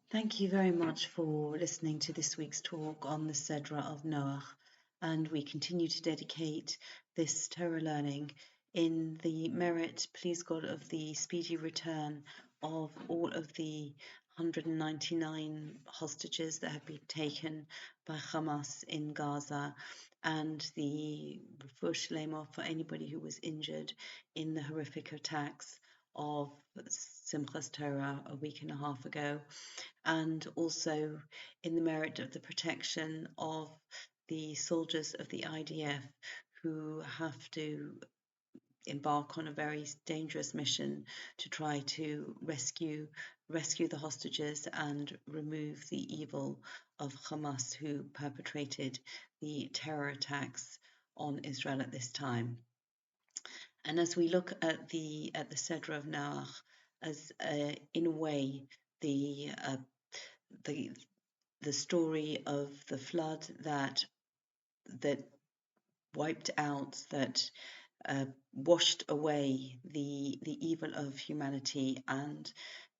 Thank you very much for listening to this week's talk on the Sedra of Noach, and we continue to dedicate this Torah learning in the merit, please God, of the speedy return of all of the 199 hostages that have been taken by Hamas in Gaza, and the refuah shlema for anybody who was injured in the horrific attacks of Simchas Torah a week and a half ago, and also in the merit of the protection of the soldiers of the IDF who have to embark on a very dangerous mission to try to rescue the hostages and remove the evil of Hamas, who perpetrated the terror attacks on Israel at this time. And as we look at the Sedra of Noach as in a way the the the story of the flood that wiped out, that washed away the evil of humanity, and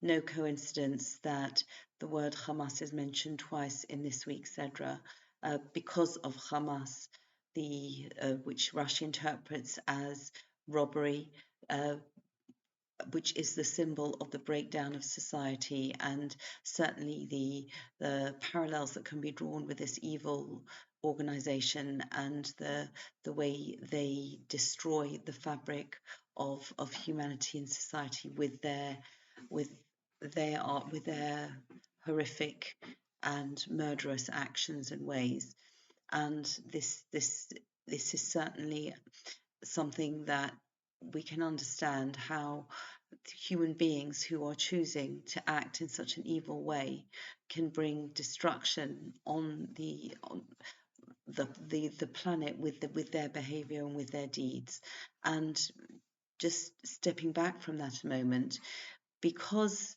no coincidence that the word Hamas is mentioned twice in this week's Sedra, because of Hamas, which Rashi interprets as robbery, which is the symbol of the breakdown of society, and certainly the parallels that can be drawn with this evil organization and the way they destroy the fabric of humanity and society with their horrific and murderous actions and ways. And this is certainly something that we can understand, how human beings who are choosing to act in such an evil way can bring destruction on the planet with their behavior and with their deeds. And just stepping back from that a moment, because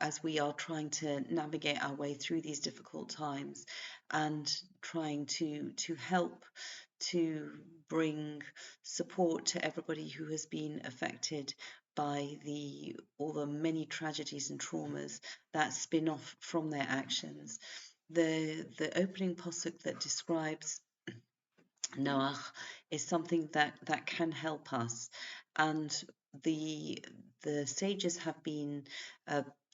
as we are trying to navigate our way through these difficult times and trying to help to bring support to everybody who has been affected by all the many tragedies and traumas that spin off from their actions. The opening pasuk that describes Noach is something that can help us, and the sages have been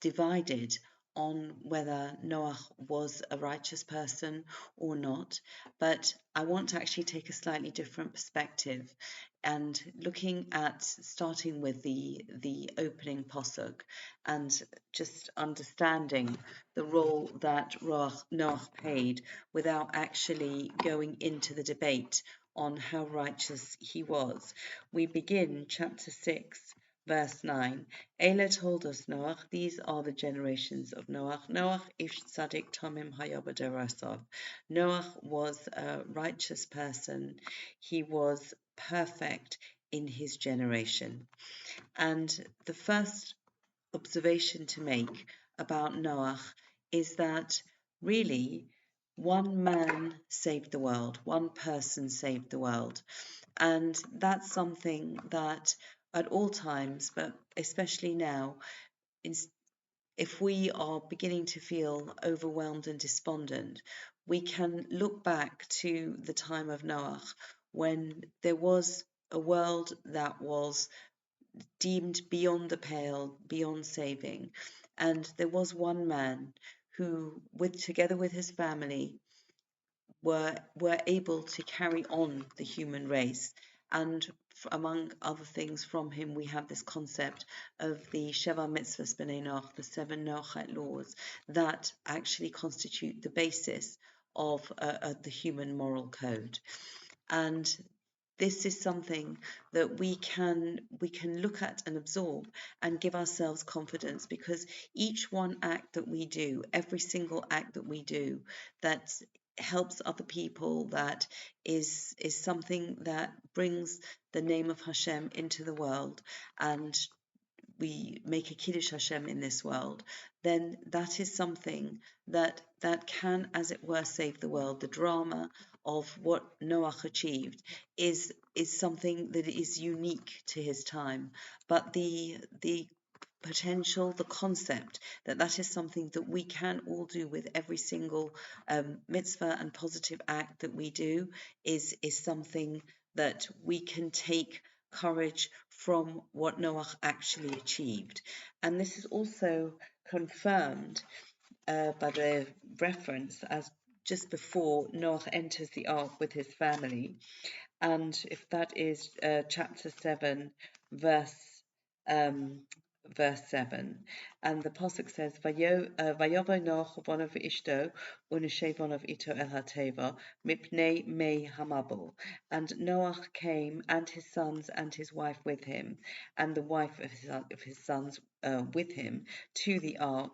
divided on whether Noach was a righteous person or not. But I want to actually take a slightly different perspective, and looking at starting with the opening pasuk and just understanding the role that Noach played without actually going into the debate on how righteous he was. We begin chapter 6, verse 9. Eila told us Noach, these are the generations of Noach. Noach ish tzadik tamim haya b'derasav. Noach was a righteous person. He was perfect in his generation. And the first observation to make about Noach is that really one man saved the world, one person saved the world. And that's something that at all times, but especially now, if we are beginning to feel overwhelmed and despondent, we can look back to the time of Noach, when there was a world that was deemed beyond the pale, beyond saving. And there was one man who, together with his family, were able to carry on the human race. And among other things, from him we have this concept of the Sheva Mitzvahs B'nai Noach, the 7 Noachite laws, that actually constitute the basis of the human moral code. And this is something that we can look at and absorb and give ourselves confidence, because each one act that we do, every single act that we do that helps other people, that is something that brings the name of Hashem into the world, and we make a Kiddush Hashem in this world, then that is something that can, as it were, save the world. The drama of what Noach achieved is something that is unique to his time. But the potential, the concept that is something that we can all do with every single mitzvah and positive act that we do is something that we can take courage from what Noach actually achieved. And this is also confirmed by the reference as just before Noach enters the ark with his family, and if that is chapter 7, verse um, verse 7, and the pasuk says, "Vayovo Noach v'onav ishto u'neshay v'onav ito el hateva mipnei mei hamabel." And Noach came, and his sons and his wife with him, and the wife of his sons with him, to the ark,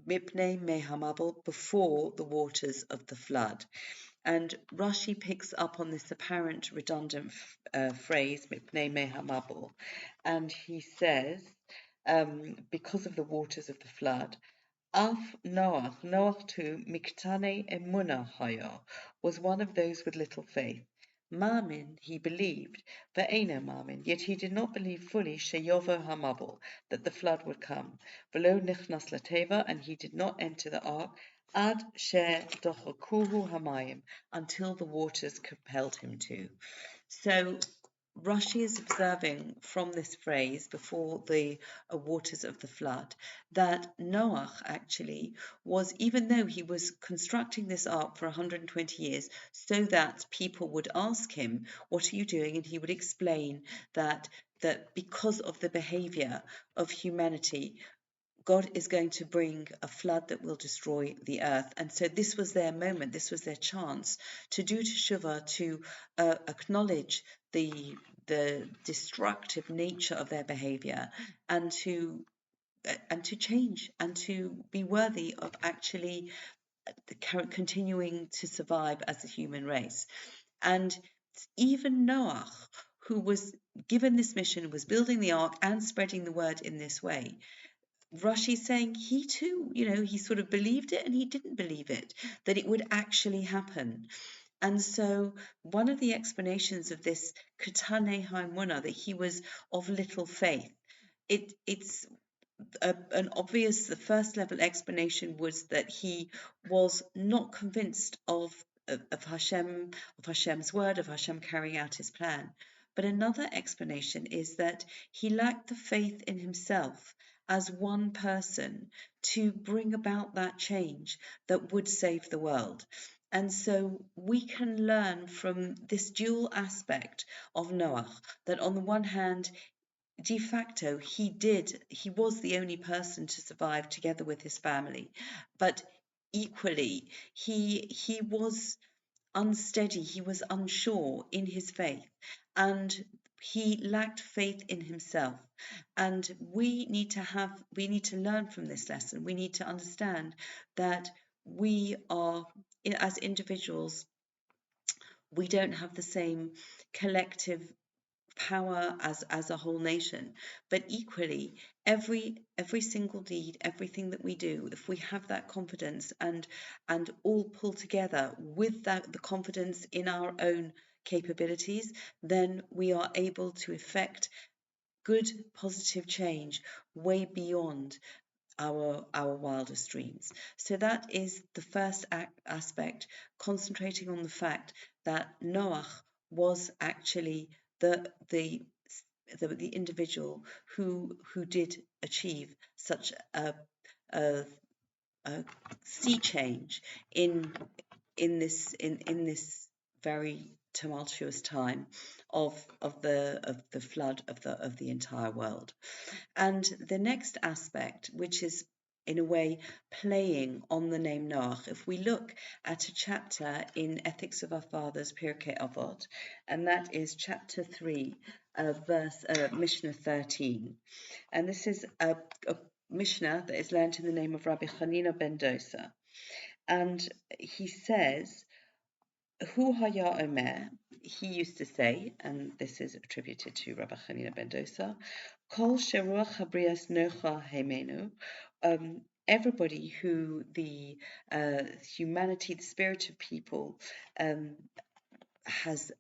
mipnei mei hamabel, before the waters of the flood. And Rashi picks up on this apparent redundant phrase, mipnei mei hamabel, and he says, because of the waters of the flood, Af Noach too, miktane emuna haya, was one of those with little faith. Ma'amin, he believed, ve'ena ma'amin, yet he did not believe fully, sheyovo hamabel, that the flood would come. V'lo nichnas lateva, and he did not enter the ark, ad she dochakuhu hamayim, until the waters compelled him to. So Rashi is observing from this phrase, before the waters of the flood, that Noach actually was, even though he was constructing this ark for 120 years so that people would ask him, "What are you doing?" and he would explain that because of the behavior of humanity, God is going to bring a flood that will destroy the earth. And so this was their moment, this was their chance to do teshuvah, to acknowledge the destructive nature of their behavior, and to change, and to be worthy of actually continuing to survive as a human race. And even Noach, who was given this mission, was building the ark and spreading the word in this way, Rashi's saying he too, he sort of believed it and he didn't believe it, that it would actually happen. And so one of the explanations of this Katane Haimuna, that he was of little faith, it's an obvious, the first level explanation was that he was not convinced of Hashem, of Hashem's word, of Hashem carrying out his plan. But another explanation is that he lacked the faith in himself as one person to bring about that change that would save the world. And so we can learn from this dual aspect of Noach, that on the one hand, de facto, he was the only person to survive together with his family, but equally, he was unsteady, he was unsure in his faith, and he lacked faith in himself. And we need to learn from this lesson. We need to understand that we are, as individuals, we don't have the same collective power as a whole nation, but equally every single deed, everything that we do, if we have that confidence and all pull together with that, the confidence in our own capabilities, then we are able to effect good positive change way beyond our wildest dreams. So that is the first aspect, concentrating on the fact that Noach was actually the individual who did achieve such a sea change in this very tumultuous time of the flood of the entire world. And the next aspect, which is in a way playing on the name Noach, if we look at a chapter in Ethics of Our Fathers, Pirkei Avot, and that is chapter 3, verse Mishnah 13. And this is a Mishnah that is learned in the name of Rabbi Hanina ben Dosa. And he says, Hu haya omer, he used to say, and this is attributed to Rabbi Hanina ben Dosa, Kol sheruach habrias nocha heimenu, everybody who the humanity, the spirit of people, has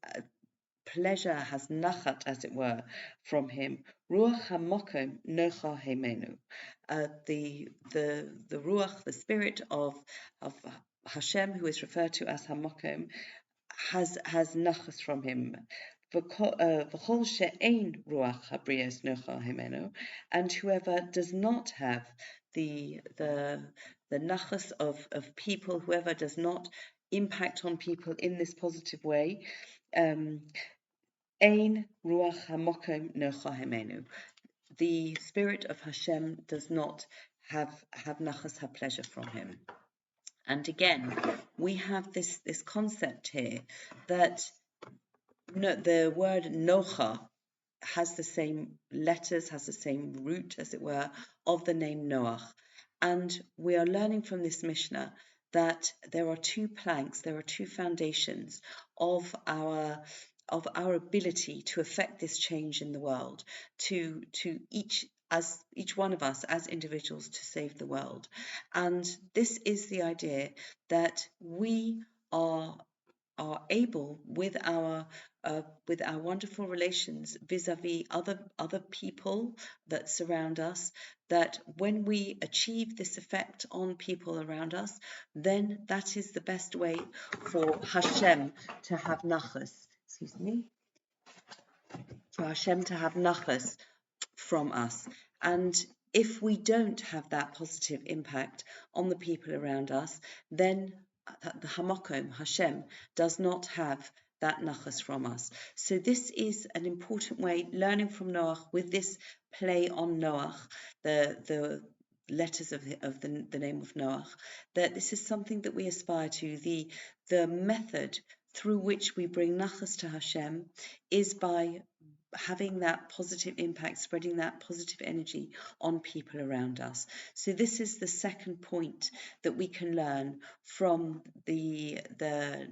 pleasure, has nachat, as it were, from him, Ruach HaMokom Nocha Hemenu. The Ruach, the spirit of Hashem, who is referred to as HaMokom, has nachas from him. V'chol she'ein ruach habrios nocha himenu, and whoever does not have the nachas of people, whoever does not impact on people in this positive way, ein ruach hamokom nocha himenu. The spirit of Hashem does not have nachas, have pleasure from him. And again, we have this concept here that the word Nocha has the same letters, has the same root, as it were, of the name Noach. And we are learning from this Mishnah that there are two planks, there are two foundations of our ability to affect this change in the world, to each one of us as individuals to save the world. And this is the idea that we are able, with our wonderful relations vis-a-vis other people that surround us, that when we achieve this effect on people around us, then that is the best way for Hashem to have nachas. Excuse me. For Hashem to have nachas from us. And if we don't have that positive impact on the people around us, then the Hamakom, Hashem, does not have that nachas from us. So this is an important way, learning from Noach with this play on Noach, the letters of the name of Noach, that this is something that we aspire to. The method through which we bring nachas to Hashem is by having that positive impact, spreading that positive energy on people around us. So this is the second point that we can learn from the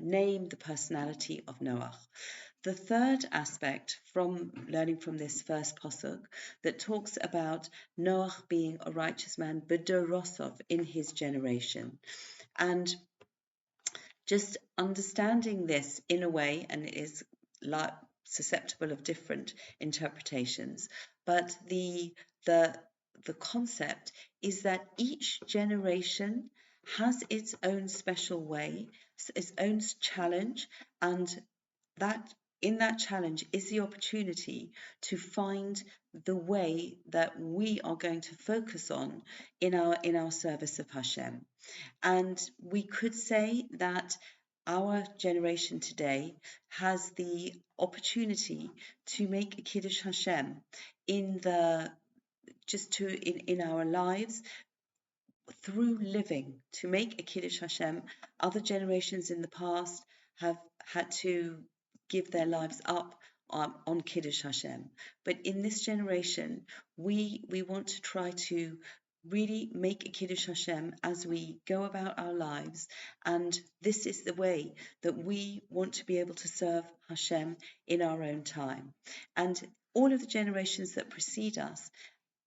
name, the personality of Noach. The third aspect from learning from this first pasuk that talks about Noach being a righteous man, b'dorosov, in his generation. And just understanding this in a way, and it is susceptible of different interpretations, but the concept is that each generation has its own special way, its own challenge, and that in that challenge is the opportunity to find the way that we are going to focus on in our service of Hashem. And we could say that our generation today has the opportunity to make a Kiddush Hashem in our lives through living, to make a Kiddush Hashem. Other generations in the past have had to give their lives up on Kiddush Hashem. But in this generation, we want to try to really make a Kiddush Hashem as we go about our lives, and this is the way that we want to be able to serve Hashem in our own time. And all of the generations that precede us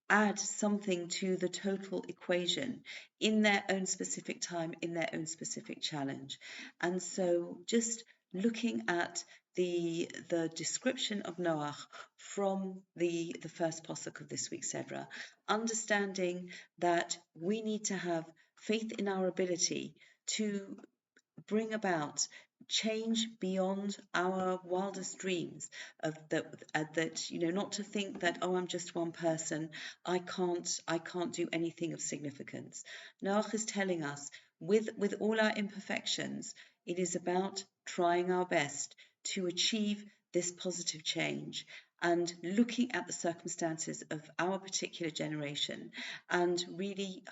add something to the total equation in their own specific time, in their own specific challenge. And so just looking at the description of Noach from the first pasuk of this week's Sedra, understanding that we need to have faith in our ability to bring about change beyond our wildest dreams, of that not to think that, oh, I'm just one person, I can't do anything of significance. Noach is telling us, with all our imperfections, it is about trying our best to achieve this positive change, and looking at the circumstances of our particular generation and really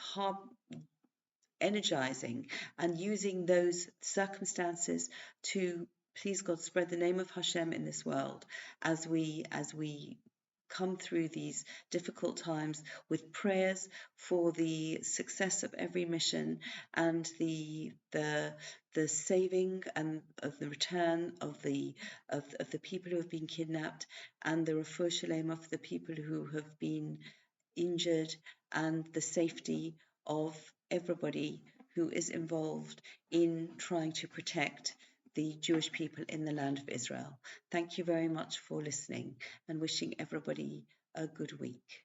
energizing and using those circumstances to, please God, spread the name of Hashem in this world as we come through these difficult times, with prayers for the success of every mission and the saving and of the return of the people who have been kidnapped, and the refuah shalem of the people who have been injured, and the safety of everybody who is involved in trying to protect the Jewish people in the land of Israel. Thank you very much for listening, and wishing everybody a good week.